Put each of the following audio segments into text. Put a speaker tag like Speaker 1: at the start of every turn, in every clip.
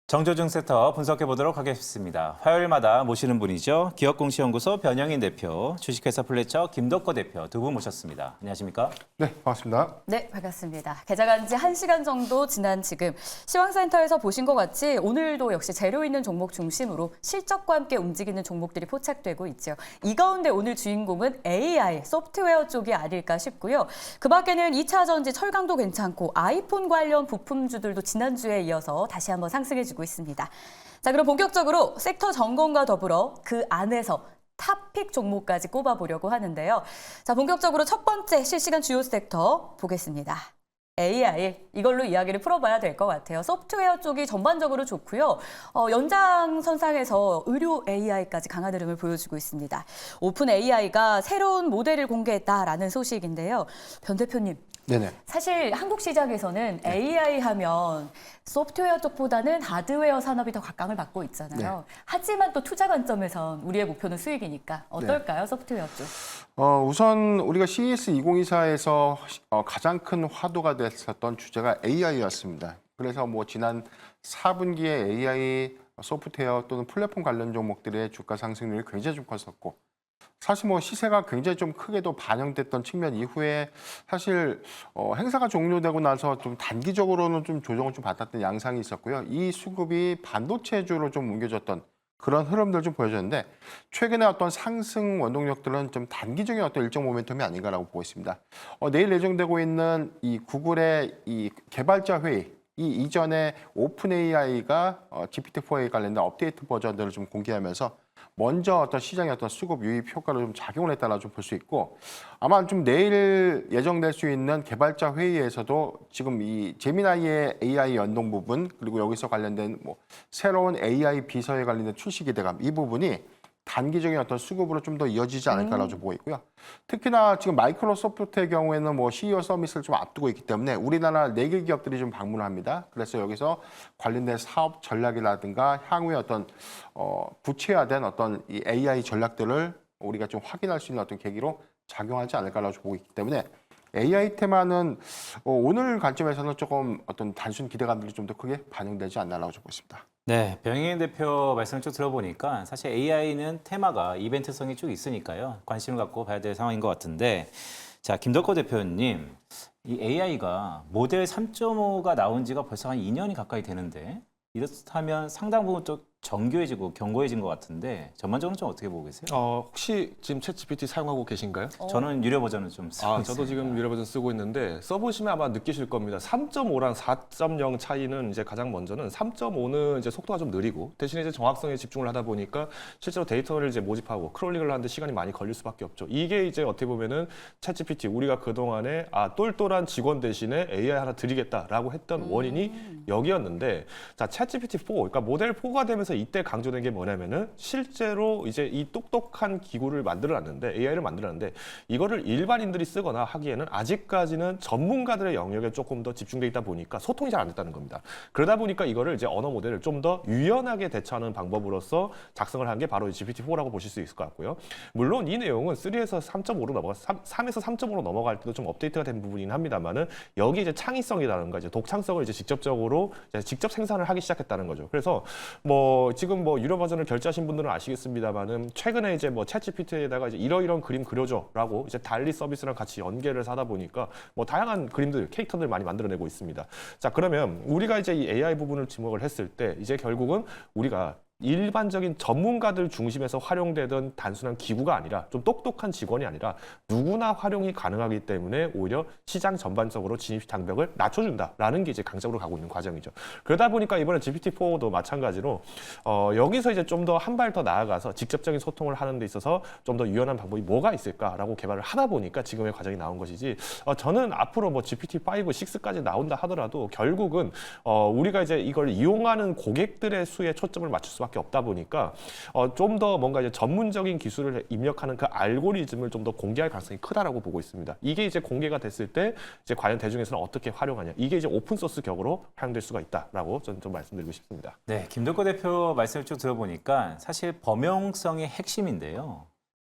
Speaker 1: 정조중 세터 분석해 보도록 하겠습니다. 화요일마다 모시는 분이죠. 기업공시연구소 변영인 대표, 주식회사 플래처 김덕거 대표 두 분 모셨습니다. 안녕하십니까?
Speaker 2: 네, 반갑습니다.
Speaker 3: 네, 반갑습니다. 개장한 지 1시간 정도 지난 지금 시황센터에서 보신 것 같이 오늘도 역시 재료 있는 종목 중심으로 실적과 함께 움직이는 종목들이 포착되고 있죠. 이 가운데 오늘 주인공은 AI, 소프트웨어 쪽이 아닐까 싶고요. 그 밖에는 2차 전지 철강도 괜찮고 아이폰 관련 부품주들도 지난주에 이어서 다시 한번 상승해주고 있습니다. 자, 그럼 본격적으로 섹터 점검과 더불어 그 안에서 탑픽 종목까지 꼽아보려고 하는데요. 자, 본격적으로 첫 번째 실시간 주요 섹터 보겠습니다. AI, 이걸로 이야기를 풀어봐야 될 것 같아요. 소프트웨어 쪽이 전반적으로 좋고요. 연장선상에서 의료 AI까지 강한 흐름을 보여주고 있습니다. 오픈 AI가 새로운 모델을 공개했다라는 소식인데요. 변 대표님,
Speaker 2: 네네.
Speaker 3: 사실 한국 시장에서는 AI 하면 소프트웨어 쪽보다는 하드웨어 산업이 더 각광을 받고 있잖아요.
Speaker 2: 네.
Speaker 3: 하지만 또 투자 관점에선 우리의 목표는 수익이니까 어떨까요, 소프트웨어 쪽?
Speaker 2: 우선 우리가 CES 2024에서 가장 큰 화두가 됐었던 주제가 AI였습니다. 그래서 뭐 지난 4분기에 AI 소프트웨어 또는 플랫폼 관련 종목들의 주가 상승률이 굉장히 좀 컸었고, 사실 뭐 시세가 굉장히 좀 크게도 반영됐던 측면 이후에 사실 행사가 종료되고 나서 좀 단기적으로는 좀 조정을 좀 받았던 양상이 있었고요. 이 수급이 반도체주로 좀 옮겨졌던 그런 흐름들 좀 보여줬는데, 최근에 어떤 상승 원동력들은 좀 단기적인 어떤 일정 모멘텀이 아닌가라고 보고 있습니다. 내일 예정되고 있는 이 구글의 이 개발자 회의, 이 이전에 오픈 AI가 GPT-4에 관련된 업데이트 버전들을 좀 공개하면서 먼저 어떤 시장의 어떤 수급 유입 효과를 좀 작용을 했다라 좀 볼 수 있고, 아마 좀 내일 예정될 수 있는 개발자 회의에서도 지금 이 제미나이의 AI 연동 부분, 그리고 여기서 관련된 뭐 새로운 AI 비서에 관련된 출시 기대감, 이 부분이 단기적인 어떤 수급으로 좀 더 이어지지 않을까라고 좀 보고 있고요. 특히나 지금 마이크로소프트의 경우에는 뭐 CEO 서밋을 좀 앞두고 있기 때문에 우리나라 4개 기업들이 좀 방문을 합니다. 그래서 여기서 관련된 사업 전략이라든가 향후에 어떤 구체화된 어떤 이 AI 전략들을 우리가 좀 확인할 수 있는 어떤 계기로 작용하지 않을까라고 보고 있기 때문에 AI 테마는 오늘 관점에서는 조금 어떤 단순 기대감들이 좀 더 크게 반영되지 않나라고 좀 보고 있습니다.
Speaker 1: 네, 변영인 대표 말씀을 쭉 들어보니까 사실 AI는 테마가 이벤트성이 쭉 있으니까요. 관심을 갖고 봐야 될 상황인 것 같은데, 자, 김덕호 대표님, 이 AI가 모델 3.5가 나온 지가 벌써 한 2년이 가까이 되는데, 이렇다면 상당 부분 또 정교해지고 견고해진 것 같은데 전반적으로 좀 어떻게 보고 계세요?
Speaker 4: 혹시 지금 챗GPT 사용하고 계신가요?
Speaker 1: 저는 유료 버전을 좀 쓰고
Speaker 4: 저도
Speaker 1: 있습니다.
Speaker 4: 지금 유료 버전 쓰고 있는데 써보시면 아마 느끼실 겁니다. 3.5랑 4.0 차이는 이제 가장 먼저는 3.5는 이제 속도가 좀 느리고 대신에 이제 정확성에 집중을 하다 보니까 실제로 데이터를 이제 모집하고 크롤링을 하는데 시간이 많이 걸릴 수밖에 없죠. 이게 이제 어떻게 보면은 챗GPT 우리가 그 동안에 똘똘한 직원 대신에 AI 하나 드리겠다라고 했던 원인이 여기였는데, 자 챗GPT 4, 그러니까 모델 4가 되면서 이때 강조된 게 뭐냐면은 실제로 이제 이 똑똑한 기구를 만들어놨는데 AI를 만들어놨는데 이거를 일반인들이 쓰거나 하기에는 아직까지는 전문가들의 영역에 조금 더 집중돼 있다 보니까 소통이 잘 안 됐다는 겁니다. 그러다 보니까 이거를 이제 언어 모델을 좀 더 유연하게 대처하는 방법으로서 작성을 한 게 바로 GPT-4라고 보실 수 있을 것 같고요. 물론 이 내용은 3에서 3.5로 넘어가 3에서 3.5로 넘어갈 때도 좀 업데이트가 된 부분이긴 합니다만은 여기 이제 창의성이라든가 이제 독창성을 이제 직접적으로 이제 직접 생산을 하기 시작했다는 거죠. 그래서 뭐 지금 뭐 유료 버전을 결제하신 분들은 아시겠습니다만은 최근에 이제 뭐 챗GPT에다가 이제 이러이러한 그림 그려줘라고 이제 달리 서비스랑 같이 연계를 하다 보니까 뭐 다양한 그림들, 캐릭터들 많이 만들어내고 있습니다. 자, 그러면 우리가 이제 이 AI 부분을 지목을 했을 때 이제 결국은 우리가 일반적인 전문가들 중심에서 활용되던 단순한 기구가 아니라 좀 똑똑한 직원이 아니라 누구나 활용이 가능하기 때문에 오히려 시장 전반적으로 진입 장벽을 낮춰준다라는 게 이제 강적으로 가고 있는 과정이죠. 그러다 보니까 이번에 GPT-4도 마찬가지로 여기서 이제 좀 더 한 발 더 나아가서 직접적인 소통을 하는 데 있어서 좀 더 유연한 방법이 뭐가 있을까라고 개발을 하다 보니까 지금의 과정이 나온 것이지, 저는 앞으로 뭐 GPT-5, 6까지 나온다 하더라도 결국은 우리가 이제 이걸 이용하는 고객들의 수에 초점을 맞출 수밖에 없다 보니까 좀 더 뭔가 이제 전문적인 기술을 입력하는 그 알고리즘을 좀 더 공개할 가능성이 크다라고 보고 있습니다. 이게 이제 공개가 됐을 때 이제 과연 대중에서는 어떻게 활용하냐, 이게 이제 오픈 소스 격으로 활용될 수가 있다라고 저는 좀 말씀드리고 싶습니다.
Speaker 1: 네, 김덕거 대표 말씀을 쭉 들어보니까 사실 범용성이 핵심인데요.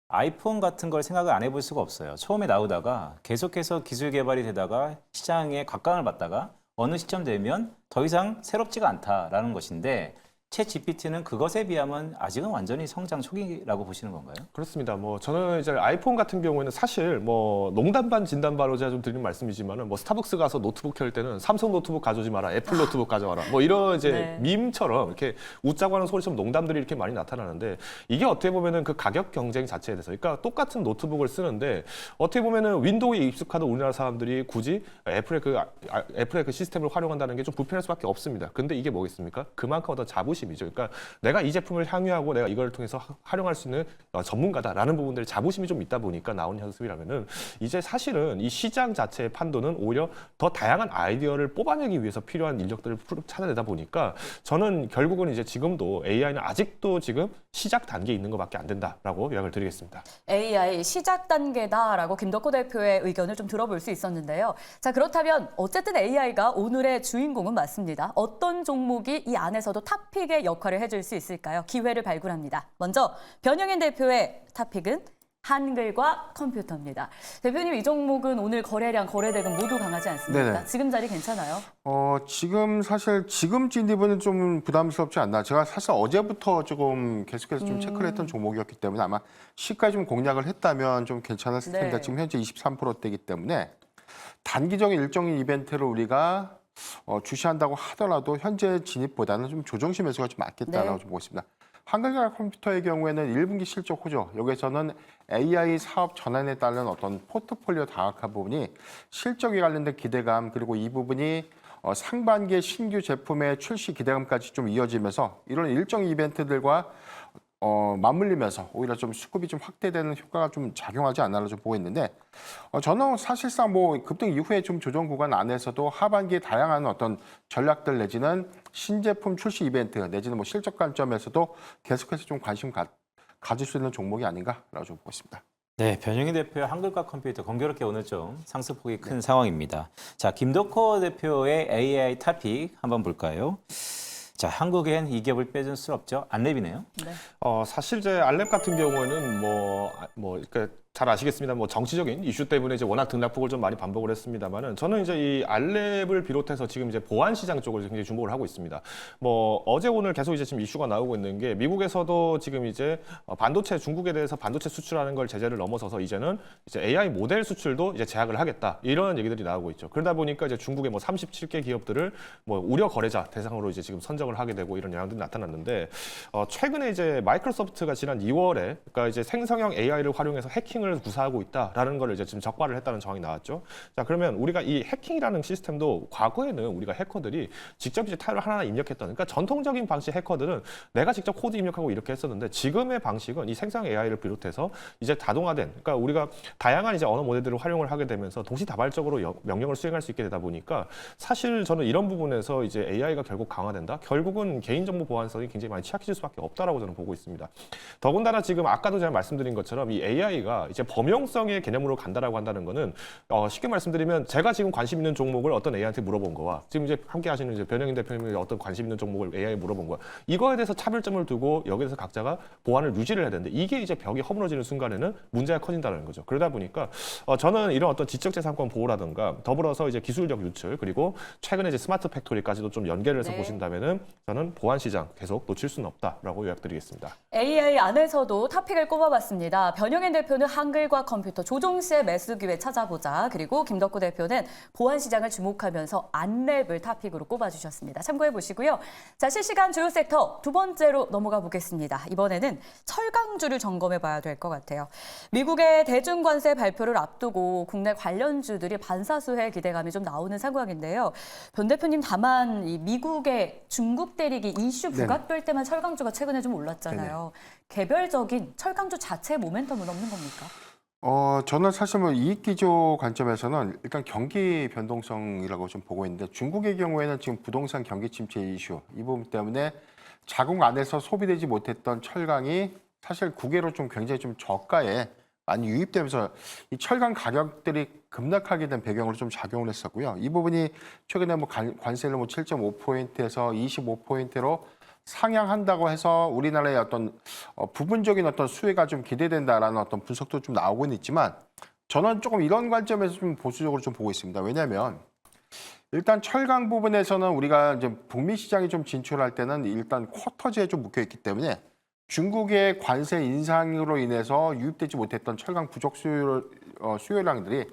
Speaker 1: 아이폰 같은 걸 생각을 안 해볼 수가 없어요. 처음에 나오다가 계속해서 기술 개발이 되다가 시장에 각광을 받다가 어느 시점 되면 더 이상 새롭지가 않다라는 것인데 챗 GPT는 그것에 비하면 아직은 완전히 성장 초기라고 보시는 건가요?
Speaker 4: 그렇습니다. 뭐 저는 이제 아이폰 같은 경우에는 사실 뭐 농담 반 진담 반으로 제가 좀 드리는 말씀이지만은 뭐 스타벅스 가서 노트북 켤 때는 삼성 노트북 가져오지 마라, 애플 노트북 가져와라. 뭐 이런 이제
Speaker 3: 네.
Speaker 4: 밈처럼 이렇게 웃자고 하는 소리처럼 농담들이 이렇게 많이 나타나는데 이게 어떻게 보면은 그 가격 경쟁 자체에 대해서 그러니까 똑같은 노트북을 쓰는데 어떻게 보면은 윈도우에 익숙하던 우리나라 사람들이 굳이 애플의 그 시스템을 활용한다는 게 좀 불편할 수밖에 없습니다. 근데 이게 뭐겠습니까? 그만큼 어떤 자부심이죠. 그러니까 내가 이 제품을 향유하고 내가 이걸 통해서 활용할 수 있는 전문가다라는 부분들이 자부심이 좀 있다 보니까 나온 현습이라면은 이제 사실은 이 시장 자체의 판도는 오히려 더 다양한 아이디어를 뽑아내기 위해서 필요한 인력들을 찾아내다 보니까 저는 결국은 이제 지금도 AI는 아직도 지금 시작 단계에 있는 것밖에 안 된다라고 요약을 드리겠습니다.
Speaker 3: AI 시작 단계다라고 김덕호 대표의 의견을 좀 들어볼 수 있었는데요. 자, 그렇다면 어쨌든 AI가 오늘의 주인공은 맞습니다. 어떤 종목이 이 안에서도 탑픽의 역할을 해줄 수 있을까요? 기회를 발굴합니다. 먼저 변영인 대표의 탑픽은 한글과 컴퓨터입니다. 대표님, 이 종목은 오늘 거래량, 거래대금 모두 강하지 않습니까?
Speaker 2: 네네.
Speaker 3: 지금 자리 괜찮아요?
Speaker 2: 지금 사실 지금 진입은 좀 부담스럽지 않나. 제가 사실 어제부터 조금 계속해서 좀 체크를 했던 종목이었기 때문에 아마 시가에 좀 공략을 했다면 좀 괜찮았을 텐데
Speaker 3: 네.
Speaker 2: 지금 현재 23%대이기 때문에 단기적인 일정인 이벤트를 우리가 주시한다고 하더라도 현재 진입보다는 좀 조정시 매수가 좀 맞겠다라고
Speaker 3: 네.
Speaker 2: 좀 보고 있습니다. 한글과 컴퓨터의 경우에는 1분기 실적 호조, 여기서는 AI 사업 전환에 따른 어떤 포트폴리오 다각화 부분이 실적에 관련된 기대감 그리고 이 부분이 상반기에 신규 제품의 출시 기대감까지 좀 이어지면서 이런 일정 이벤트들과 맞물리면서 오히려 좀 수급이 좀 확대되는 효과가 좀 작용하지 않나를 좀 보고 있는데 저는 사실상 뭐 급등 이후에 좀 조정 구간 안에서도 하반기에 다양한 어떤 전략들 내지는 신제품 출시 이벤트 내지는 뭐 실적 관점에서도 계속해서 좀 관심 가질 수 있는 종목이 아닌가라고 좀 보고 있습니다.
Speaker 1: 네, 변영희 대표의 한글과 컴퓨터 공교롭게 오늘 좀 상승폭이 큰 상황입니다. 자, 김덕호 대표의 AI 탑픽 한번 볼까요? 자, 한국엔 이 기업을 빼줄 수 없죠. 안랩이네요.
Speaker 3: 네.
Speaker 4: 사실 이제 알랩 같은 경우에는 그러니까 잘 아시겠습니다. 뭐 정치적인 이슈 때문에 이제 워낙 등락폭을 좀 많이 반복을 했습니다만은 저는 이제 이 알랩을 비롯해서 지금 이제 보안 시장 쪽을 굉장히 주목을 하고 있습니다. 뭐 어제 오늘 계속 이제 지금 이슈가 나오고 있는 게 미국에서도 지금 이제 반도체 중국에 대해서 반도체 수출하는 걸 제재를 넘어서서 이제는 이제 AI 모델 수출도 이제 제약을 하겠다 이런 얘기들이 나오고 있죠. 그러다 보니까 이제 중국의 뭐 37개 기업들을 뭐 우려 거래자 대상으로 이제 지금 선정을 하게 되고 이런 영향들이 나타났는데 최근에 이제 마이크로소프트가 지난 2월에 그러니까 이제 생성형 AI를 활용해서 해킹을 구사하고 있다라는 걸 이제 지금 적발을 했다는 정황이 나왔죠. 자, 그러면 우리가 이 해킹이라는 시스템도 과거에는 우리가 해커들이 직접 이제 타일을 하나 입력했던 그러니까 전통적인 방식 해커들은 내가 직접 코드 입력하고 이렇게 했었는데 지금의 방식은 이 생성 AI를 비롯해서 이제 다동화된 그러니까 우리가 다양한 이제 언어 모델들을 활용을 하게 되면서 동시다발적으로 명령을 수행할 수 있게 되다 보니까 사실 저는 이런 부분에서 이제 AI가 결국 강화된다. 결국은 개인정보 보안성이 굉장히 많이 취약해질 수밖에 없다라고 저는 보고 있습니다. 더군다나 지금 아까도 제가 말씀드린 것처럼 이 AI가 이제 범용성의 개념으로 간다라고 한다는 거는 쉽게 말씀드리면 제가 지금 관심 있는 종목을 어떤 AI한테 물어본 거와 지금 이제 함께 하시는 이제 변영인 대표님이 어떤 관심 있는 종목을 AI에 물어본 거야. 이거에 대해서 차별점을 두고 여기에서 각자가 보안을 유지를 해야 되는데 이게 이제 벽이 허물어지는 순간에는 문제가 커진다는 거죠. 그러다 보니까 저는 이런 어떤 지적재산권 보호라든가 더불어서 이제 기술력 유출 그리고 최근에 이제 스마트 팩토리까지도 좀 연계를 해서
Speaker 3: 네.
Speaker 4: 보신다면은 저는 보안 시장 계속 놓칠 수는 없다라고 요약드리겠습니다.
Speaker 3: AI 안에서도 탑픽을 꼽아봤습니다. 변영인 대표는 한글과 컴퓨터, 조종 씨의 매수 기회 찾아보자. 그리고 김덕구 대표는 보안 시장을 주목하면서 안랩을 탑픽으로 꼽아주셨습니다. 참고해 보시고요. 자, 실시간 주요 섹터 두 번째로 넘어가 보겠습니다. 이번에는 철강주를 점검해 봐야 될 것 같아요. 미국의 대중관세 발표를 앞두고 국내 관련주들이 반사수혜 기대감이 좀 나오는 상황인데요. 변 대표님, 다만 이 미국의 중국 대리기 이슈 부각될 때만 철강주가 최근에 좀 올랐잖아요. 개별적인 철강주 자체의 모멘텀은 없는 겁니까?
Speaker 2: 저는 사실 뭐 이익기조 관점에서는 일단 경기 변동성이라고 좀 보고 있는데 중국의 경우에는 지금 부동산 경기 침체 이슈 이 부분 때문에 자국 안에서 소비되지 못했던 철강이 사실 국외로 좀 굉장히 좀 저가에 많이 유입되면서 이 철강 가격들이 급락하게 된 배경으로 좀 작용을 했었고요. 이 부분이 최근에 뭐 관세를 뭐 7.5%에서 25%로 상향한다고 해서 우리나라의 어떤 부분적인 어떤 수혜가 좀 기대된다라는 어떤 분석도 좀 나오고는 있지만 저는 조금 이런 관점에서 좀 보수적으로 좀 보고 있습니다. 왜냐하면 일단 철강 부분에서는 우리가 이제 북미 시장에 좀 진출할 때는 일단 쿼터제에 좀 묶여 있기 때문에 중국의 관세 인상으로 인해서 유입되지 못했던 철강 부족 수요량들이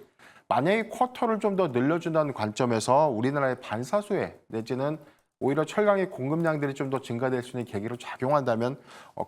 Speaker 2: 만약에 쿼터를 좀 더 늘려준다는 관점에서 우리나라의 반사수혜 내지는 오히려 철강의 공급량들이 좀 더 증가될 수 있는 계기로 작용한다면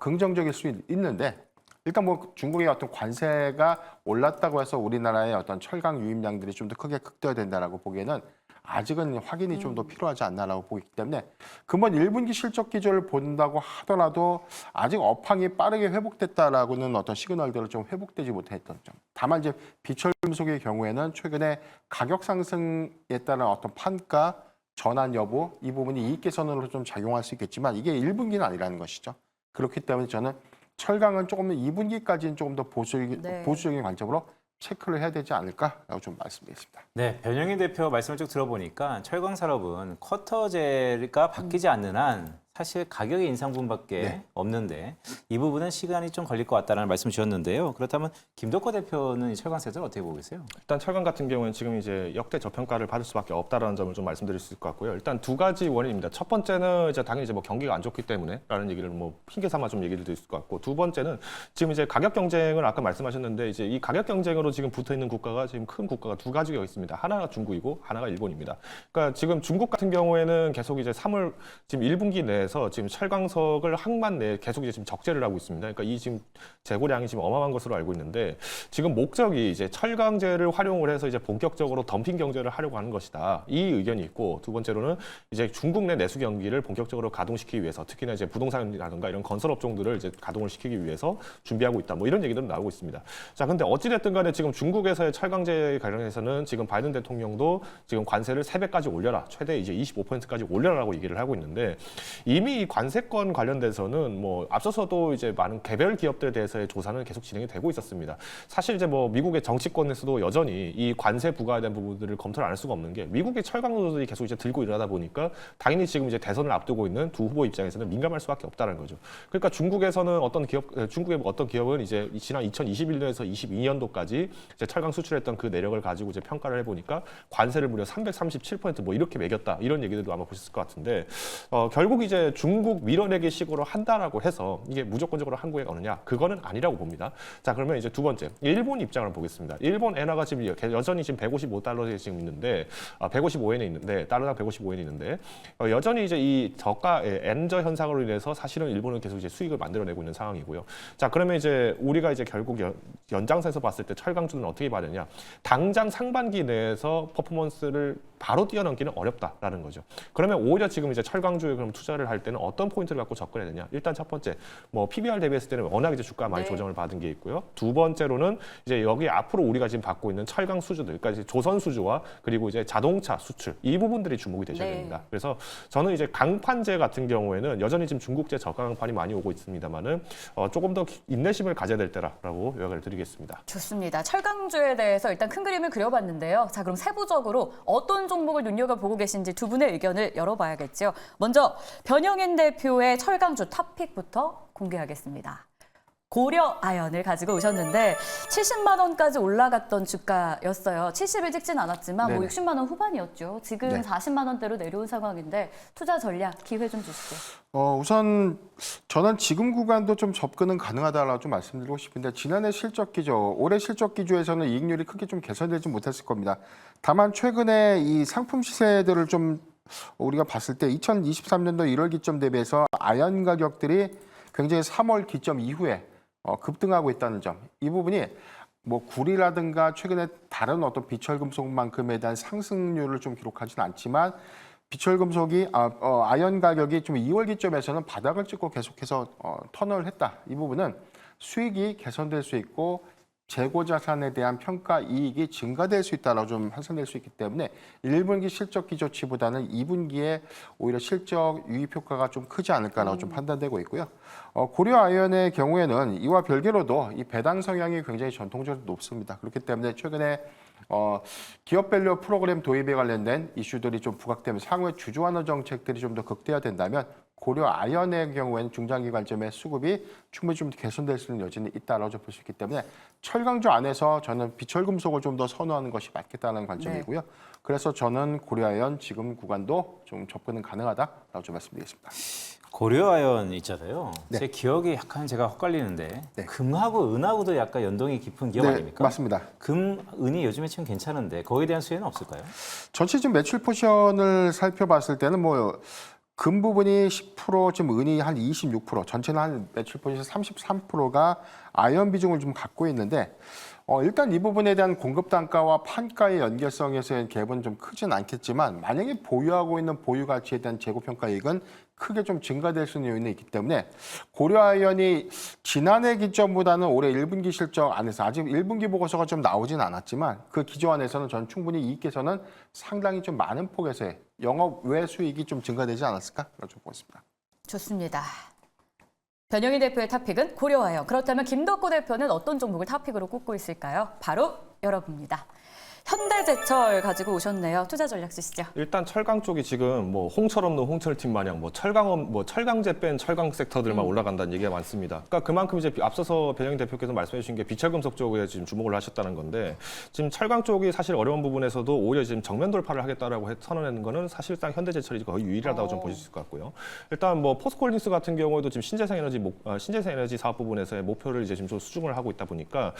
Speaker 2: 긍정적일 수 있는데 일단 뭐 중국의 어떤 관세가 올랐다고 해서 우리나라의 어떤 철강 유입량들이 좀 더 크게 극대화된다라고 보기에는 아직은 확인이 좀 더 필요하지 않나라고 보기 때문에 금번 1분기 실적 기조를 본다고 하더라도 아직 업황이 빠르게 회복됐다라고는 어떤 시그널들을 좀 회복되지 못했던 점. 다만 이제 비철금속의 경우에는 최근에 가격 상승에 따른 어떤 판가 전환 여부 이 부분이 이익 개선으로 좀 작용할 수 있겠지만 이게 1분기는 아니라는 것이죠. 그렇기 때문에 저는 철강은 조금 더 2분기까지는 조금 더 보수적인 관점으로 체크를 해야 되지 않을까라고 좀 말씀드리겠습니다.
Speaker 1: 네, 변영인 대표 말씀을 쭉 들어보니까 철강 산업은 쿼터제가 바뀌지 않는 한 사실 가격의 인상분밖에
Speaker 2: 네.
Speaker 1: 없는데 이 부분은 시간이 좀 걸릴 것 같다는 말씀 주셨는데요. 그렇다면 김덕호 대표는 이 철강 섹터를 어떻게 보고 계세요?
Speaker 4: 일단 철강 같은 경우는 지금 이제 역대 저평가를 받을 수밖에 없다라는 점을 좀 말씀드릴 수 있을 것 같고요. 일단 두 가지 원인입니다. 첫 번째는 이제 당연히 이제 뭐 경기가 안 좋기 때문에라는 얘기를 뭐 핑계 삼아 좀 얘기를 드릴 수 있을 것 같고, 두 번째는 지금 이제 가격 경쟁을 아까 말씀하셨는데 이제 이 가격 경쟁으로 지금 붙어 있는 국가가 지금 큰 국가가 두 가지가 있습니다. 하나가 중국이고 하나가 일본입니다. 그러니까 지금 중국 같은 경우에는 계속 이제 3월 지금 1분기 내에서 지금 철강석을 항만 내에 계속 이제 지금 적재를 하고 있습니다. 그러니까 이 지금 재고량이 지금 어마어마한 것으로 알고 있는데 지금 목적이 이제 철강제를 활용을 해서 이제 본격적으로 덤핑 경제를 하려고 하는 것이다. 이 의견이 있고, 두 번째로는 이제 중국 내 내수 경기를 본격적으로 가동시키기 위해서 특히나 이제 부동산이라든가 이런 건설 업종들을 이제 가동을 시키기 위해서 준비하고 있다. 뭐 이런 얘기들은 나오고 있습니다. 자, 근데 어찌 됐든 간에 지금 중국에서의 철강제 관련해서는 지금 바이든 대통령도 지금 관세를 3배까지 올려라. 최대 이제 25%까지 올려라라고 얘기를 하고 있는데 이미 이 관세권 관련돼서는 뭐 앞서서도 이제 많은 개별 기업들에 대해서의 조사는 계속 진행이 되고 있었습니다. 사실 이제 뭐 미국의 정치권에서도 여전히 이 관세 부과에 대한 부분들을 검토를 안 할 수가 없는 게 미국의 철강 노조들이 계속 이제 들고 일어나다 보니까 당연히 지금 이제 대선을 앞두고 있는 두 후보 입장에서는 민감할 수밖에 없다는 거죠. 그러니까 중국에서는 중국의 어떤 기업은 이제 지난 2021년에서 22년도까지 이제 철강 수출했던 그 내력을 가지고 이제 평가를 해보니까 관세를 무려 337%뭐 이렇게 매겼다, 이런 얘기들도 아마 보셨을 것 같은데 결국 이제 중국 밀어내기 식으로 한다라고 해서 이게 무조건적으로 한국에 오느냐, 그거는 아니라고 봅니다. 자, 그러면 이제 두 번째 일본 입장을 보겠습니다. 일본 엔화가 지금 여전히 지금 155달러에 지금 있는데 155엔에 있는데 달러당 155엔이 있는데 여전히 이제 이 저가의 엔저 현상으로 인해서 사실은 일본은 계속 이제 수익을 만들어내고 있는 상황이고요. 자, 그러면 이제 우리가 이제 결국 연장선에서 봤을 때 철강주는 어떻게 봐야 되냐? 당장 상반기 내에서 퍼포먼스를 바로 뛰어넘기는 어렵다라는 거죠. 그러면 오히려 지금 이제 철강주에 그럼 투자를 할 때는 어떤 포인트를 갖고 접근해야 되냐? 일단 첫 번째, 뭐 PBR 대비했을 때는 워낙 이제 주가 많이 조정을 받은 게 있고요. 두 번째로는 이제 여기 앞으로 우리가 지금 받고 있는 철강 수주들, 그러니까 이제 조선 수주와 그리고 이제 자동차 수출, 이 부분들이 주목이 되셔야 됩니다. 그래서 저는 이제 강판제 같은 경우에는 여전히 지금 중국제 저가 강판이 많이 오고 있습니다만은 조금 더 인내심을 가져야 될 때라고 요약을 드리겠습니다.
Speaker 3: 좋습니다. 철강주에 대해서 일단 큰 그림을 그려봤는데요. 자, 그럼 세부적으로 어떤 종목을 눈여겨보고 계신지 두 분의 의견을 열어봐야겠죠. 먼저 변영인 대표의 철강주 탑픽부터 공개하겠습니다. 고려 아연을 가지고 오셨는데 70만 원까지 올라갔던 주가였어요. 70을 찍진 않았지만 뭐
Speaker 2: 네네.
Speaker 3: 60만 원 후반이었죠. 지금
Speaker 2: 네.
Speaker 3: 40만 원대로 내려온 상황인데 투자 전략 기회 좀 주시죠.
Speaker 2: 우선 저는 지금 구간도 좀 접근은 가능하다라고 좀 말씀드리고 싶은데 지난해 실적 기조, 올해 실적 기조에서는 이익률이 크게 좀 개선되지 못했을 겁니다. 다만 최근에 이 상품 시세들을 좀 우리가 봤을 때 2023년도 1월 기점 대비해서 아연 가격들이 굉장히 3월 기점 이후에 급등하고 있다는 점, 이 부분이 뭐 구리라든가 최근에 다른 어떤 비철금속만큼에 대한 상승률을 좀 기록하지는 않지만 비철금속이 아연 가격이 좀 2월 기점에서는 바닥을 찍고 계속해서 턴을 했다. 이 부분은 수익이 개선될 수 있고 재고 자산에 대한 평가 이익이 증가될 수 있다라고 좀 환산될 수 있기 때문에 1분기 실적 기조치보다는 2분기에 오히려 실적 유입 효과가 좀 크지 않을까라고 좀 판단되고 있고요. 고려 아연의 경우에는 이와 별개로도 이 배당 성향이 굉장히 전통적으로 높습니다. 그렇기 때문에 최근에 기업밸류 프로그램 도입에 관련된 이슈들이 좀 부각되면서 향후에 주주 완화 정책들이 좀 더 극대화된다면 고려 아연의 경우에는 중장기 관점의 수급이 충분히 좀 개선될 수 있는 여지는 있다라고 볼 수 있기 때문에 철강주 안에서 저는 비철금속을 좀 더 선호하는 것이 맞겠다는 관점이고요. 그래서 저는 고려 아연 지금 구간도 좀 접근은 가능하다라고 좀 말씀드리겠습니다.
Speaker 1: 고려아연 있잖아요.
Speaker 2: 네.
Speaker 1: 제 기억이 약간 제가 헛갈리는데
Speaker 2: 네.
Speaker 1: 금하고 은하고도 약간 연동이 깊은 기업 아닙니까?
Speaker 2: 맞습니다.
Speaker 1: 금, 은이 요즘에 좀 괜찮은데 거기에 대한 수혜는 없을까요?
Speaker 2: 전체적인 매출 포션을 살펴봤을 때는 뭐 금 부분이 10%, 지금 은이 한 26%, 전체는 한 매출 포션 33%가 아연 비중을 좀 갖고 있는데 일단 이 부분에 대한 공급 단가와 판가의 연결성에서의 갭은 좀 크진 않겠지만 만약에 보유하고 있는 보유 가치에 대한 재고 평가이익은 크게 좀 증가될 수 있는 요인이 있기 때문에 고려아연이 지난해 기점보다는 올해 1분기 실적 안에서 아직 1분기 보고서가 좀 나오진 않았지만 그 기조 안에서는 저는 충분히 이익 개선은 상당히 좀 많은 폭에서의 영업 외 수익이 좀 증가되지 않았을까라고 좀 보겠습니다.
Speaker 3: 좋습니다. 변영희 대표의 탑픽은 고려아연. 그렇다면 김덕구 대표는 어떤 종목을 탑픽으로 꼽고 있을까요? 바로 열어봅니다. 현대제철 가지고 오셨네요. 투자 전략 주시죠.
Speaker 4: 일단 철강 쪽이 지금 뭐 홍철 없는 홍철팀 마냥 뭐 철강제 뺀 철강 섹터들만 올라간다는 얘기가 많습니다. 그러니까 그만큼 이제 앞서서 변영희 대표께서 말씀해 주신 게 비철금속 쪽에 지금 주목을 하셨다는 건데 지금 철강 쪽이 사실 어려운 부분에서도 오히려 지금 정면 돌파를 하겠다라고 선언하는 거는 사실상 현대제철이 거의 유일하다고 좀 보실 수 있을 것 같고요. 일단 뭐 포스코홀딩스 같은 경우에도 지금 신재생 에너지 사업 부분에서의 목표를 이제 지금 좀 수중을 하고 있다 보니까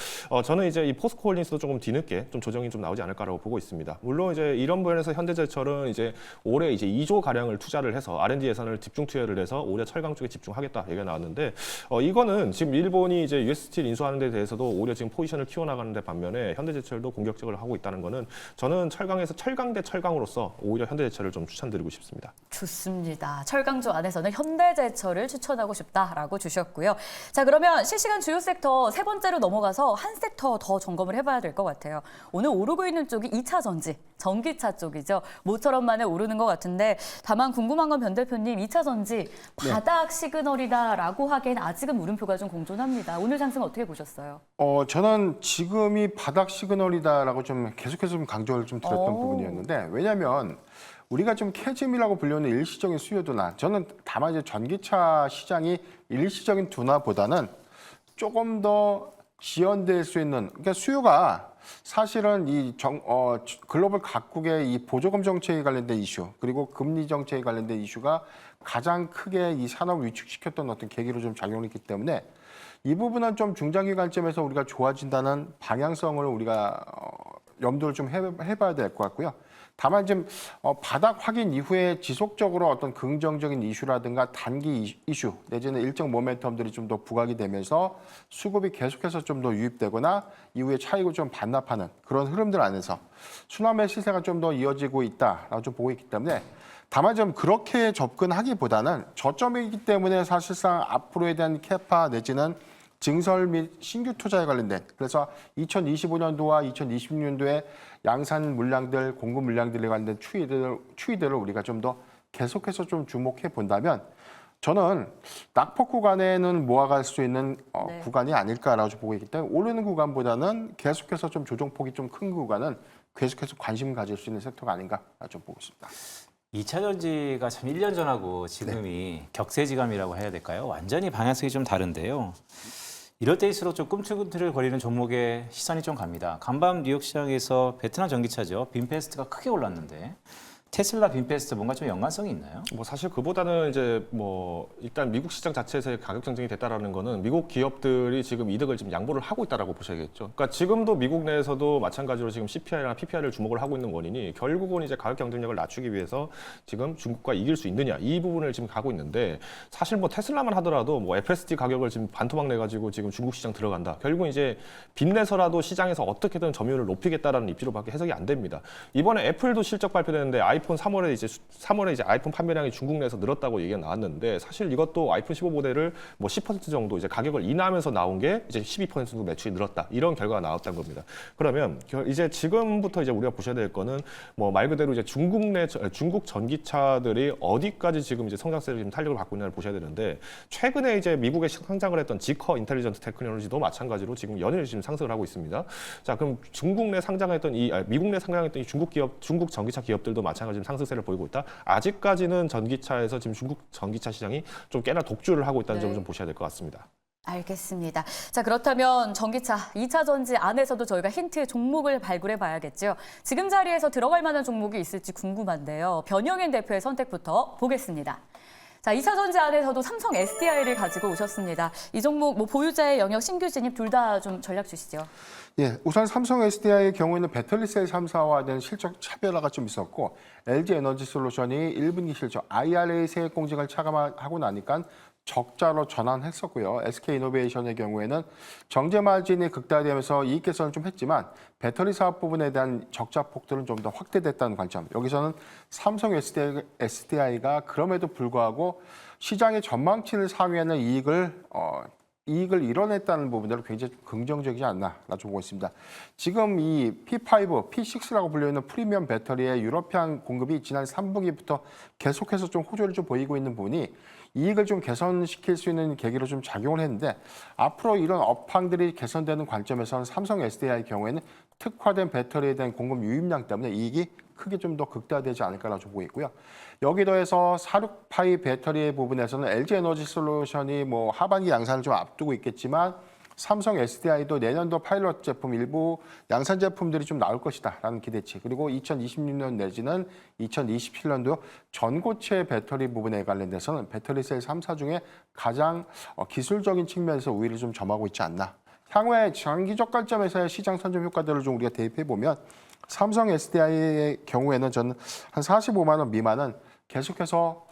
Speaker 4: 저는 이제 이 포스코홀딩스도 조금 뒤늦게 좀 조정이 좀 나오지 않을까라고 보고 있습니다. 물론 이제 이런 부분에서 현대제철은 이제 올해 이제 2조 가량을 투자를 해서 R&D 예산을 집중 투여를 해서 올해 철강 쪽에 집중하겠다 얘기가 나왔는데 이거는 지금 일본이 이제 US 스틸 인수하는 데 대해서도 오히려 지금 포지션을 키워나가는 데 반면에 현대제철도 공격적으로 하고 있다는 거는 저는 철강에서 철강 대 철강으로서 오히려 현대제철을 좀 추천드리고 싶습니다.
Speaker 3: 좋습니다. 철강주 안에서는 현대제철을 추천하고 싶다라고 주셨고요. 자, 그러면 실시간 주요 섹터 세 번째로 넘어가서 한 섹터 더 점검을 해봐야 될 것 같아요. 오늘 오르고 있는 쪽이 2차 전지, 전기차 쪽이죠. 모처럼 만에 오르는 것 같은데 다만 궁금한 건 변 대표님, 2차 전지 바닥 시그널이다라고 하기엔 아직은 물음표가 좀 공존합니다. 오늘 상승 어떻게 보셨어요?
Speaker 2: 저는 지금이 바닥 시그널이다라고 좀 계속해서 좀 강조를 좀 드렸던 부분이었는데 왜냐하면 우리가 좀 캐즘이라고 불리는 일시적인 수요도나 저는 다만 이제 전기차 시장이 일시적인 둔화보다는 조금 더 지연될 수 있는 그러니까 수요가 사실은 이 글로벌 각국의 이 보조금 정책에 관련된 이슈 그리고 금리 정책에 관련된 이슈가 가장 크게 이 산업을 위축시켰던 어떤 계기로 좀 작용했기 때문에 이 부분은 좀 중장기 관점에서 우리가 좋아진다는 방향성을 우리가 염두를 좀 해봐야 될 것 같고요. 다만 지금 바닥 확인 이후에 지속적으로 어떤 긍정적인 이슈라든가 단기 이슈 내지는 일정 모멘텀들이 좀 더 부각이 되면서 수급이 계속해서 좀 더 유입되거나 이후에 차익을 좀 반납하는 그런 흐름들 안에서 순환매 시세가 좀 더 이어지고 있다라고 좀 보고 있기 때문에 다만 좀 그렇게 접근하기보다는 저점이기 때문에 사실상 앞으로에 대한 캐파 내지는 증설 및 신규 투자에 관련된 그래서 2025년도와 2026년도에 양산 물량들, 공급 물량들에 관련된 추이들을 우리가 좀 더 계속해서 좀 주목해 본다면 저는 낙폭 구간에는 모아갈 수 있는 구간이 아닐까라고 보고 있기 때문에 오르는 구간보다는 계속해서 좀 조정폭이 좀 큰 구간은 계속해서 관심 가질 수 있는 섹터가 아닌가 좀 보고 있습니다.
Speaker 1: 2차 전지가 참 1년 전하고 지금이 격세지감이라고 해야 될까요? 완전히 방향성이 좀 다른데요. 이럴 때일수록 좀 꿈틀꿈틀 거리는 종목에 시선이 좀 갑니다. 간밤 뉴욕 시장에서 베트남 전기차죠. 빈페스트가 크게 올랐는데 테슬라 빈페스트 뭔가 좀 연관성이 있나요?
Speaker 4: 뭐 사실 그보다는 이제 뭐 일단 미국 시장 자체에서의 가격 경쟁이 됐다라는 거는 미국 기업들이 지금 이득을 지금 양보를 하고 있다라고 보셔야겠죠. 그러니까 지금도 미국 내에서도 마찬가지로 지금 CPI나 PPI를 주목을 하고 있는 원인이 결국은 이제 가격 경쟁력을 낮추기 위해서 지금 중국과 이길 수 있느냐 이 부분을 지금 가고 있는데 사실 뭐 테슬라만 하더라도 뭐 FSD 가격을 지금 반토막 내가지고 지금 중국 시장 들어간다. 결국은 이제 빚내서라도 시장에서 어떻게든 점유율을 높이겠다라는 입지로밖에 해석이 안 됩니다. 이번에 애플도 실적 발표되는데 아이폰 3월에 이제 아이폰 판매량이 중국 내에서 늘었다고 얘기가 나왔는데 사실 이것도 아이폰 15 모델을 뭐 10% 정도 이제 가격을 인하하면서 나온 게 이제 12% 정도 매출이 늘었다 이런 결과가 나왔다는 겁니다. 그러면 이제 지금부터 이제 우리가 보셔야 될 거는 뭐 말 그대로 이제 중국 전기차들이 어디까지 지금 이제 성장세를 지금 탄력을 받고 있냐를 보셔야 되는데 최근에 이제 미국에 상장을 했던 지커 인텔리전트 테크놀로지도 마찬가지로 지금 연일 지금 상승을 하고 있습니다. 자 그럼 미국 내 상장했던 이 중국 기업 중국 전기차 기업들도 마찬가지로 전기차가 지금 상승세를 보이고 있다. 아직까지는 전기차에서 지금 중국 전기차 시장이 좀 꽤나 독주를 하고 있다는 점을 좀 보셔야 될 것 같습니다.
Speaker 3: 알겠습니다. 자, 그렇다면 전기차 2차 전지 안에서도 저희가 힌트의 종목을 발굴해 봐야겠죠. 지금 자리에서 들어갈 만한 종목이 있을지 궁금한데요. 변영인 대표의 선택부터 보겠습니다. 자, 2차 전지 안에서도 삼성 SDI를 가지고 오셨습니다. 이 종목 뭐 보유자의 영역, 신규 진입 둘 다 좀 전략 주시죠.
Speaker 2: 예, 우선 삼성 SDI의 경우에는 배터리셀 3사와 대한 실적 차별화가 좀 있었고 LG 에너지 솔루션이 1분기 실적 IRA 세액 공직을 차감하고 나니까 적자로 전환했었고요. SK이노베이션의 경우에는 정제 마진이 극대화되면서 이익 개선을 좀 했지만 배터리 사업 부분에 대한 적자 폭들은 좀 더 확대됐다는 관점. 여기서는 삼성 SDI가 그럼에도 불구하고 시장의 전망치를 상회하는 이익을 이뤄냈다는 부분들은 굉장히 긍정적이지 않나 좀 보고 있습니다. 지금 이 P5, P6라고 불리는 프리미엄 배터리의 유러피안 공급이 지난 3분기부터 계속해서 좀 호조를 좀 보이고 있는 부분이 이익을 좀 개선시킬 수 있는 계기로 좀 작용을 했는데 앞으로 이런 업황들이 개선되는 관점에서는 삼성 SDI의 경우에는 특화된 배터리에 대한 공급 유입량 때문에 이익이 크게 좀 더 극대화되지 않을까라고 좀 보고 있고요. 여기 더해서 46파이 배터리의 부분에서는 LG 에너지 솔루션이 뭐 하반기 양산을 좀 앞두고 있겠지만 삼성 SDI도 내년도 파일럿 제품 일부 양산 제품들이 좀 나올 것이다라는 기대치. 그리고 2026년 내지는 2027년도 전고체 배터리 부분에 관련돼서는 배터리셀 3사 중에 가장 기술적인 측면에서 우위를 좀 점하고 있지 않나. 향후에 장기적 관점에서의 시장 선점 효과들을 좀 우리가 대입해 보면 삼성 SDI의 경우에는 저는 한 45만 원 미만은 계속해서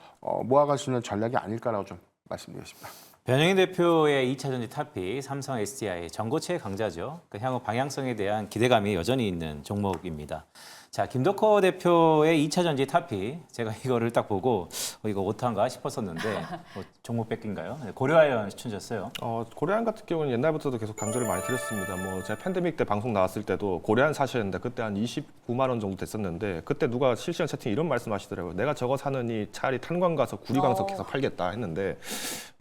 Speaker 2: 모아갈 수 있는 전략이 아닐까라고 좀 말씀드리겠습니다.
Speaker 1: 변영인 대표의 2차 전지 탑픽 삼성 SDI 전고체의 강자죠. 그 향후 방향성에 대한 기대감이 여전히 있는 종목입니다. 자, 김덕호 대표의 2차 전지 탑픽 제가 이거를 딱 보고 이거 오타인가 싶었었는데 뭐 종목 뺏긴가요? 네, 고려아연 추천졌어요.
Speaker 4: 고려안 같은 경우는 옛날부터도 계속 강조를 많이 드렸습니다. 뭐 제가 팬데믹 때 방송 나왔을 때도 고려안 사셨는데 그때 한 29만 원 정도 됐었는데 그때 누가 실시간 채팅 이런 말씀하시더라고요. 내가 저거 사느니 차라리 탄광 가서 구리광석해서 팔겠다 했는데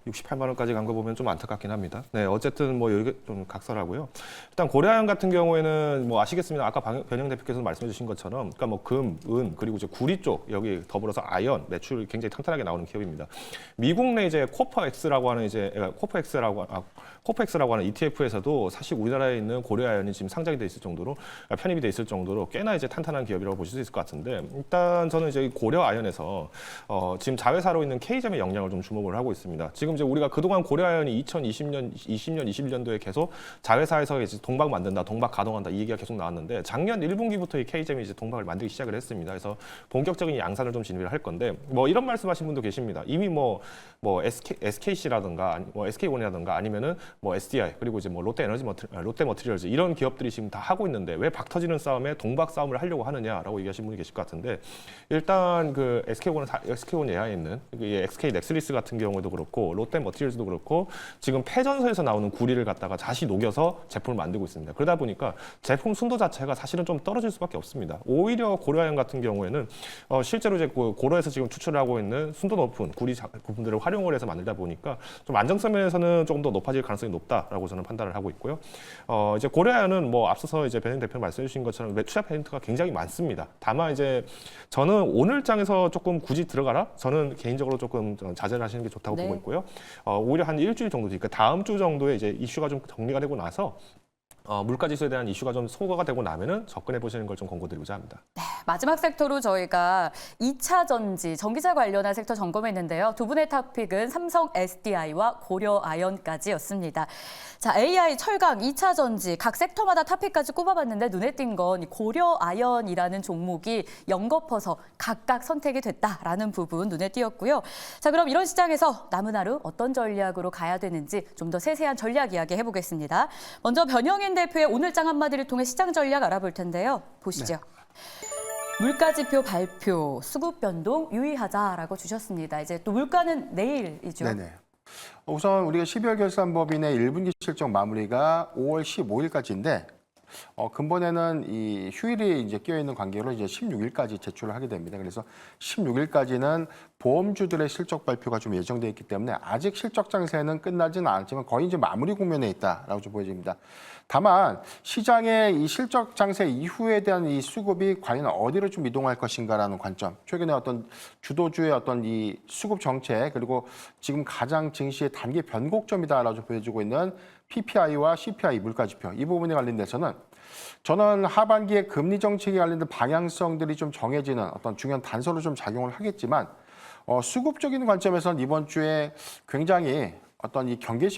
Speaker 4: 68만 원까지 간 거 보면 좀 안타깝긴 합니다. 네, 어쨌든 뭐 여기 좀 각설하고요. 일단 고려아연 같은 경우에는 뭐 아시겠습니다. 아까 변영 대표께서 말씀해주신 것처럼, 그러니까 뭐 금, 은 그리고 이제 구리 쪽 여기 더불어서 아연 매출이 굉장히 탄탄하게 나오는 기업입니다. 미국 내 이제 코퍼엑스라고 하는 코퍼엑스라고 하는 ETF에서도 사실 우리나라에 있는 고려아연이 지금 상장이 돼 있을 정도로 편입이 돼 있을 정도로 꽤나 이제 탄탄한 기업이라고 보실 수 있을 것 같은데 일단 저는 이제 고려아연에서 지금 자회사로 있는 K점의 영향을 좀 주목을 하고 있습니다. 지금 이제 우리가 그동안 고려아연이 2020년, 21년도에 계속 자회사에서 이제 동박 만든다, 동박 가동한다 이 얘기가 계속 나왔는데 작년 1분기부터 이 K점이 이제 동박을 만들기 시작을 했습니다. 그래서 본격적인 양산을 좀 진입을 할 건데 뭐 이런 말씀하신 분도 계십니다. 이미 뭐 SKC라든가 뭐 SK온이라든가 아니면은 뭐 SDI 그리고 이제 뭐 롯데머티리얼즈 이런 기업들이 지금 다 하고 있는데 왜 박 터지는 싸움에 동박 싸움을 하려고 하느냐라고 얘기하시는 분이 계실 것 같은데 일단 그 SK온 예하에 있는 SK 넥슬리스 같은 경우도 그렇고 롯데머티리얼즈도 그렇고 지금 폐전소에서 나오는 구리를 갖다가 다시 녹여서 제품을 만들고 있습니다. 그러다 보니까 제품 순도 자체가 사실은 좀 떨어질 수밖에 없습니다. 오히려 고려아연 같은 경우에는 실제로 이제 고려에서 지금 추출을 하고 있는 순도 높은 구리 부분들을 활용을 해서 만들다 보니까 좀 안정성 면에서는 조금 더 높아질 가능성이 높다라고 저는 판단을 하고 있고요. 이제 고려아연은 뭐 앞서서 이제 변영 대표 말씀해 주신 것처럼 투자 페인트가 굉장히 많습니다. 다만 이제 저는 오늘장에서 조금 굳이 들어가라? 저는 개인적으로 조금 자제를 하시는 게 좋다고 보고 있고요. 오히려 한 일주일 정도 뒤니까 다음 주 정도에 이제 이슈가 좀 정리가 되고 나서 물가지수에 대한 이슈가 좀 소거가 되고 나면은 접근해 보시는 걸 좀 권고드리고자 합니다.
Speaker 3: 네, 마지막 섹터로 저희가 2차 전지, 전기차 관련한 섹터 점검했는데요. 두 분의 탑픽은 삼성 SDI와 고려아연까지였습니다. 자, AI, 철강, 2차 전지 각 섹터마다 탑픽까지 꼽아봤는데 눈에 띈 건 고려아연이라는 종목이 연거퍼서 각각 선택이 됐다라는 부분 눈에 띄었고요. 자, 그럼 이런 시장에서 남은 하루 어떤 전략으로 가야 되는지 좀 더 세세한 전략 이야기 해보겠습니다. 먼저 변영인 대표의 오늘장 한마디를 통해 시장 전략 알아볼 텐데요. 보시죠. 네. 물가지표 발표, 수급 변동 유의하자라고 주셨습니다. 이제 또 물가는 내일이죠.
Speaker 2: 네네. 우선 우리가 12월 결산법인의 1분기 실적 마무리가 5월 15일까지인데 근본에는 이 휴일이 이제 끼어 있는 관계로 이제 16일까지 제출을 하게 됩니다. 그래서 16일까지는 보험주들의 실적 발표가 좀 예정돼 있기 때문에 아직 실적 장세는 끝나지는 않았지만 거의 이제 마무리 국면에 있다라고 좀 보여집니다. 다만 시장의 이 실적 장세 이후에 대한 이 수급이 과연 어디로 좀 이동할 것인가라는 관점, 최근에 어떤 주도주의 어떤 이 수급 정책 그리고 지금 가장 증시의 단기 변곡점이다라고 좀 보여주고 있는 PPI와 CPI 물가지표 이 부분에 관련돼서는 저는 하반기에 금리 정책에 관련된 방향성들이 좀 정해지는 어떤 중요한 단서로 좀 작용을 하겠지만 수급적인 관점에서는 이번 주에 굉장히 어떤 이 경계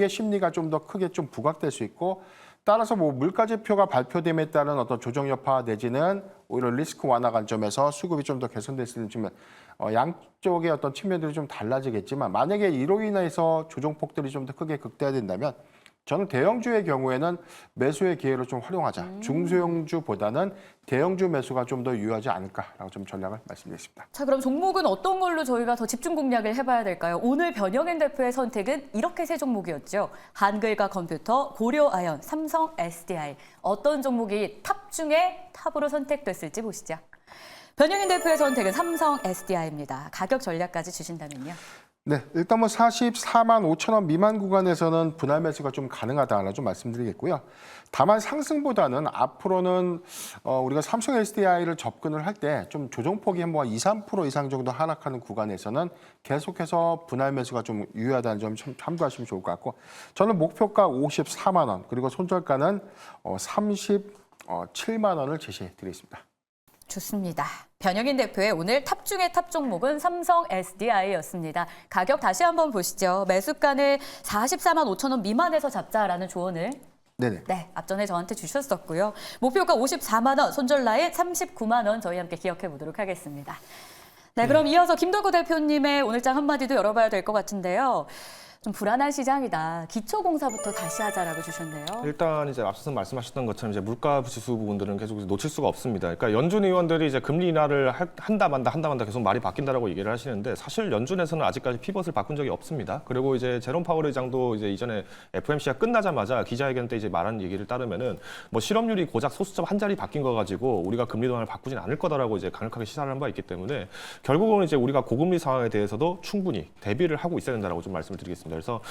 Speaker 2: 심리가 좀 더 크게 좀 부각될 수 있고 따라서 뭐 물가 지표가 발표됨에 따른 어떤 조정 여파 내지는 오히려 리스크 완화 관점에서 수급이 좀 더 개선될 수 있는 측면 양쪽의 어떤 측면들이 좀 달라지겠지만 만약에 이로 인해서 조정폭들이 좀 더 크게 극대화된다면 저는 대형주의 경우에는 매수의 기회로 좀 활용하자. 중소형주보다는 대형주 매수가 좀 더 유효하지 않을까라고 좀 전략을 말씀드리겠습니다.
Speaker 3: 자, 그럼 종목은 어떤 걸로 저희가 더 집중 공략을 해봐야 될까요? 오늘 변형인 대표의 선택은 이렇게 세 종목이었죠. 한글과 컴퓨터, 고려아연, 삼성 SDI. 어떤 종목이 탑 중에 탑으로 선택됐을지 보시죠. 변형인 대표의 선택은 삼성 SDI입니다. 가격 전략까지 주신다면요.
Speaker 2: 네, 일단 뭐 44만 5천 원 미만 구간에서는 분할 매수가 좀 가능하다라고 좀 말씀드리겠고요. 다만 상승보다는 앞으로는 우리가 삼성 SDI를 접근을 할 때 좀 조정폭이 뭐 2, 3% 이상 정도 하락하는 구간에서는 계속해서 분할 매수가 좀 유효하다는 점 참고하시면 좋을 것 같고 저는 목표가 54만 원 그리고 손절가는 37만 원을 제시해 드리겠습니다.
Speaker 3: 좋습니다. 변형인 대표의 오늘 탑 중의 탑 종목은 삼성 SDI였습니다. 가격 다시 한번 보시죠. 매수가는 44만 5천 원 미만에서 잡자라는 조언을
Speaker 2: 네네.
Speaker 3: 네, 앞전에 저한테 주셨었고요. 목표가 54만 원, 손절 라인 39만 원 저희 함께 기억해 보도록 하겠습니다. 네, 그럼 이어서 김덕구 대표님의 오늘장 한마디도 열어봐야 될 것 같은데요. 좀 불안한 시장이다. 기초공사부터 다시 하자라고 주셨네요.
Speaker 4: 일단 이제 앞서서 말씀하셨던 것처럼 이제 물가 지수 부분들은 계속 놓칠 수가 없습니다. 그러니까 연준 의원들이 이제 금리 인하를 한다 만다 계속 말이 바뀐다라고 얘기를 하시는데 사실 연준에서는 아직까지 피벗을 바꾼 적이 없습니다. 그리고 이제 제롬 파월 의장도 이제 이전에 FOMC가 끝나자마자 기자회견 때 이제 말한 얘기를 따르면은 뭐 실업률이 고작 소수점 한 자리 바뀐 거 가지고 우리가 금리 동안을 바꾸진 않을 거다라고 이제 강력하게 시사를 한 바 있기 때문에 결국은 이제 우리가 고금리 상황에 대해서도 충분히 대비를 하고 있어야 된다라고 좀 말씀을 드리겠습니다. 그래서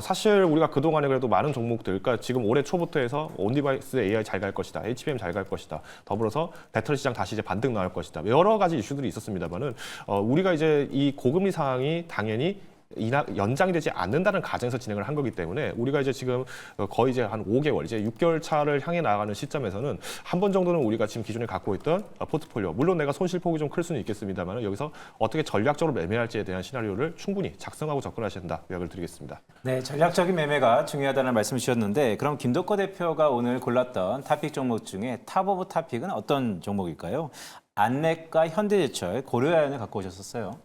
Speaker 4: 사실 우리가 그동안에 그래도 많은 종목들, 그러니까 지금 올해 초부터 해서 온디바이스 AI 잘 갈 것이다, HBM 잘 갈 것이다, 더불어서 배터리 시장 다시 이제 반등 나올 것이다, 여러 가지 이슈들이 있었습니다만은 우리가 이제 이 고금리 상황이 당연히 연장이 되지 않는다는 가정에서 진행을 한 거기 때문에 우리가 이제 지금 거의 이제 한 5개월, 이제 6개월 차를 향해 나아가는 시점에서는 한 번 정도는 우리가 지금 기존에 갖고 있던 포트폴리오, 물론 내가 손실폭이 좀 클 수는 있겠습니다만 여기서 어떻게 전략적으로 매매할지에 대한 시나리오를 충분히 작성하고 접근하셔야 된다 이야기를 드리겠습니다.
Speaker 1: 네, 전략적인 매매가 중요하다는 말씀을 주셨는데 그럼 김덕거 대표가 오늘 골랐던 탑픽 종목 중에 탑 오브 탑픽은 어떤 종목일까요? 안랩과 현대제철, 고려아연을 갖고 오셨었어요.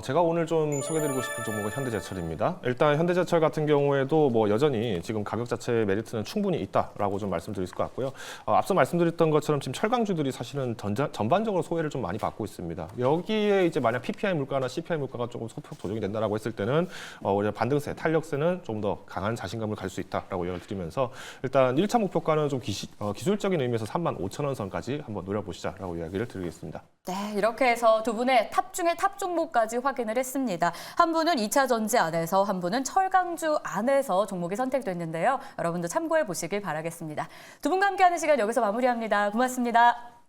Speaker 4: 제가 오늘 좀 소개드리고 싶은 종목은 현대제철입니다. 일단 현대제철 같은 경우에도 뭐 여전히 지금 가격 자체의 메리트는 충분히 있다라고 좀 말씀드릴 것 같고요. 앞서 말씀드렸던 것처럼 지금 철강주들이 사실은 전반적으로 소외를 좀 많이 받고 있습니다. 여기에 이제 만약 PPI 물가나 CPI 물가가 조금 소폭 조정이 된다라고 했을 때는 우리가 반등세, 탄력세는 좀 더 강한 자신감을 갈 수 있다라고 이야기를 드리면서 일단 1차 목표가는 좀 기술적인 의미에서 35,000원 선까지 한번 노려보시자라고 이야기를 드리겠습니다.
Speaker 3: 네, 이렇게 해서 두 분의 탑 중에 탑 종목까지 확인을 했습니다. 한 분은 2차 전지 안에서, 한 분은 철강주 안에서 종목이 선택됐는데요. 여러분도 참고해 보시길 바라겠습니다. 두 분과 함께하는 시간 여기서 마무리합니다. 고맙습니다.